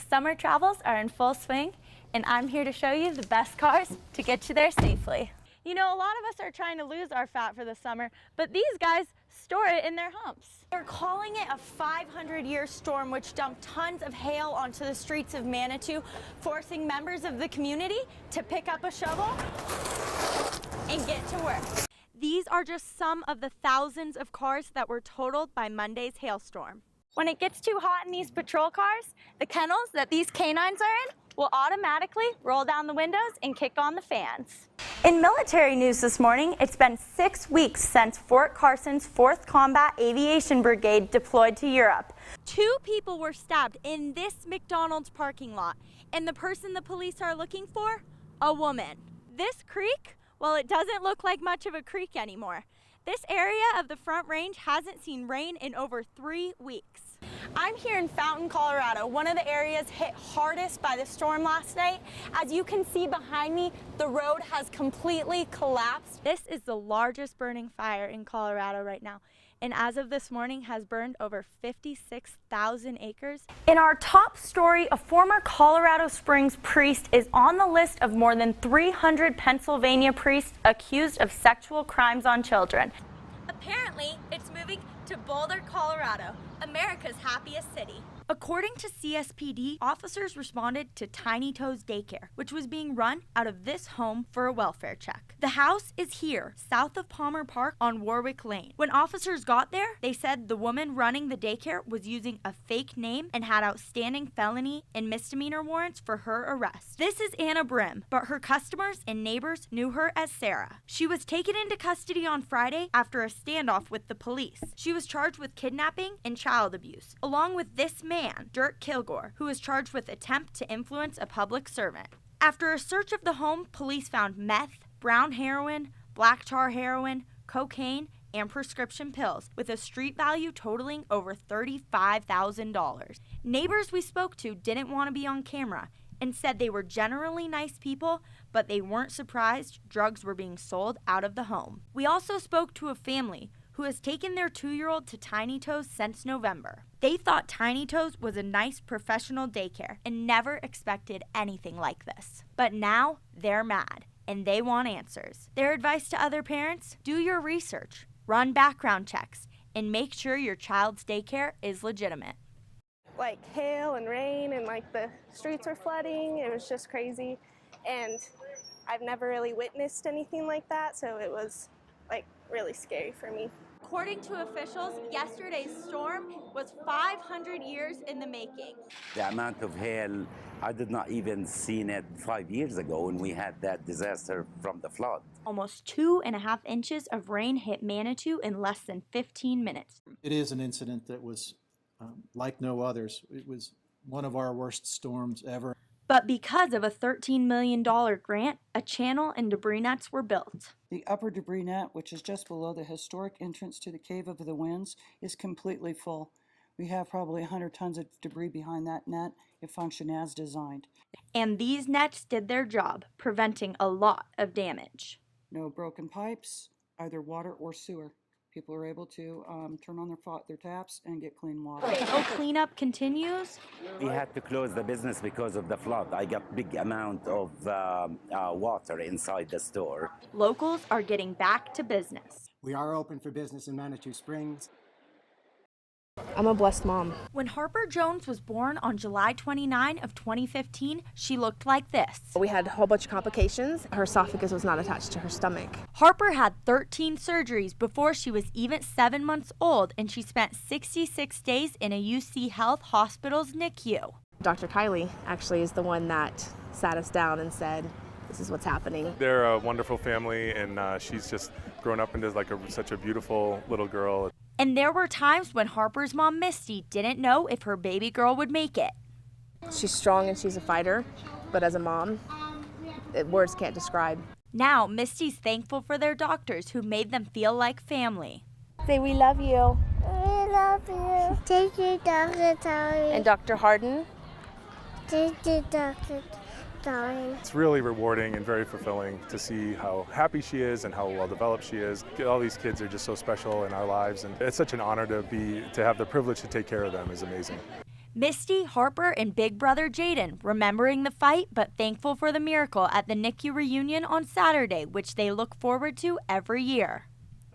Summer travels are in full swing, and I'm here to show you the best cars to get you there safely. You know, a lot of us are trying to lose our fat for the summer, but these guys store it in their humps. They're calling it a 500-year storm which dumped tons of hail onto the streets of Manitou, forcing members of the community to pick up a shovel and get to work. These are just some of the thousands of cars that were totaled by Monday's hailstorm. When it gets too hot in these patrol cars, the kennels that these canines are in will automatically roll down the windows and kick on the fans. In military news this morning, it's been 6 weeks since Fort Carson's 4th Combat Aviation Brigade deployed to Europe. 2 people were stabbed in this McDonald's parking lot, and the person the police are looking for? A woman. This creek? Well, it doesn't look like much of a creek anymore. This area of the Front Range hasn't seen rain in over 3 weeks. I'm here in Fountain, Colorado, one of the areas hit hardest by the storm last night. As you can see behind me, the road has completely collapsed. This is the largest burning fire in Colorado right now, and as of this morning has burned over 56,000 acres. In our top story, a former Colorado Springs priest is on the list of more than 300 Pennsylvania priests accused of sexual crimes on children. Apparently, it's moving to Boulder, Colorado, America's happiest city. According to CSPD, officers responded to Tiny Toes Daycare, which was being run out of this home for a welfare check. The house is here, south of Palmer Park on Warwick Lane. When officers got there, they said the woman running the daycare was using a fake name and had outstanding felony and misdemeanor warrants for her arrest. This is Anna Brim, but her customers and neighbors knew her as Sarah. She was taken into custody on Friday after a standoff with the police. She was charged with kidnapping and child abuse, along with this man, Dirk Kilgore, who was charged with attempt to influence a public servant. After a search of the home, police found meth, brown heroin, black tar heroin, cocaine, and prescription pills, with a street value totaling over $35,000. Neighbors we spoke to didn't want to be on camera and said they were generally nice people, but they weren't surprised drugs were being sold out of the home. We also spoke to a family who has taken their 2-year-old to Tiny Toes since November. They thought Tiny Toes was a nice professional daycare and never expected anything like this. But now they're mad and they want answers. Their advice to other parents: do your research, run background checks, and make sure your child's daycare is legitimate. Like hail and rain, and like the streets were flooding. It was just crazy, and I've never really witnessed anything like that, so it was like really scary for me. According to officials, yesterday's storm was 500 years in the making. The amount of hail, I did not even seen it 5 years ago when we had that disaster from the flood. Almost 2.5 inches of rain hit Manitou in less than 15 minutes. It is an incident that was like no others. It was one of our worst storms ever. But because of a $13 million grant, a channel and debris nets were built. The upper debris net, which is just below the historic entrance to the Cave of the Winds, is completely full. We have probably 100 tons of debris behind that net. It functioned as designed. And these nets did their job, preventing a lot of damage. No broken pipes, either water or sewer. People are able to turn on their taps and get clean water. So cleanup continues. We had to close the business because of the flood. I got big amount of water inside the store. Locals are getting back to business. We are open for business in Manitou Springs. I'm a blessed mom. When Harper Jones was born on July 29 of 2015, she looked like this. We had a whole bunch of complications. Her esophagus was not attached to her stomach. Harper had 13 surgeries before she was even 7 months old, and she spent 66 days in a UC Health Hospital's NICU. Dr. Kylie actually is the one that sat us down and said, this is what's happening. They're a wonderful family, and she's just grown up into such a beautiful little girl. And there were times when Harper's mom, Misty, didn't know if her baby girl would make it. She's strong and she's a fighter, but as a mom, words can't describe. Now, Misty's thankful for their doctors who made them feel like family. Say, we love you. We love you. Thank you, Dr. Tommy. And Dr. Harden. Thank you, Dr. Tommy. It's really rewarding and very fulfilling to see how happy she is and how well developed she is. All these kids are just so special in our lives, and it's such an honor to have the privilege to take care of them. Is amazing. Misty, Harper, and big brother Jaden remembering the fight but thankful for the miracle at the NICU reunion on Saturday, which they look forward to every year.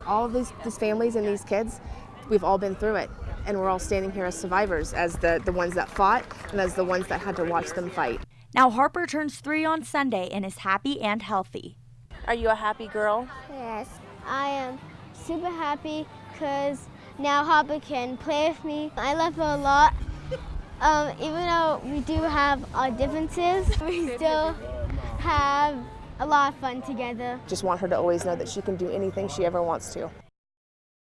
All of these families and these kids, we've all been through it, and we're all standing here as survivors, as the ones that fought and as the ones that had to watch them fight. Now Harper turns 3 on Sunday and is happy and healthy. Are you a happy girl? Yes, I am super happy because now Harper can play with me. I love her a lot. Even though we do have our differences, we still have a lot of fun together. Just want her to always know that she can do anything she ever wants to.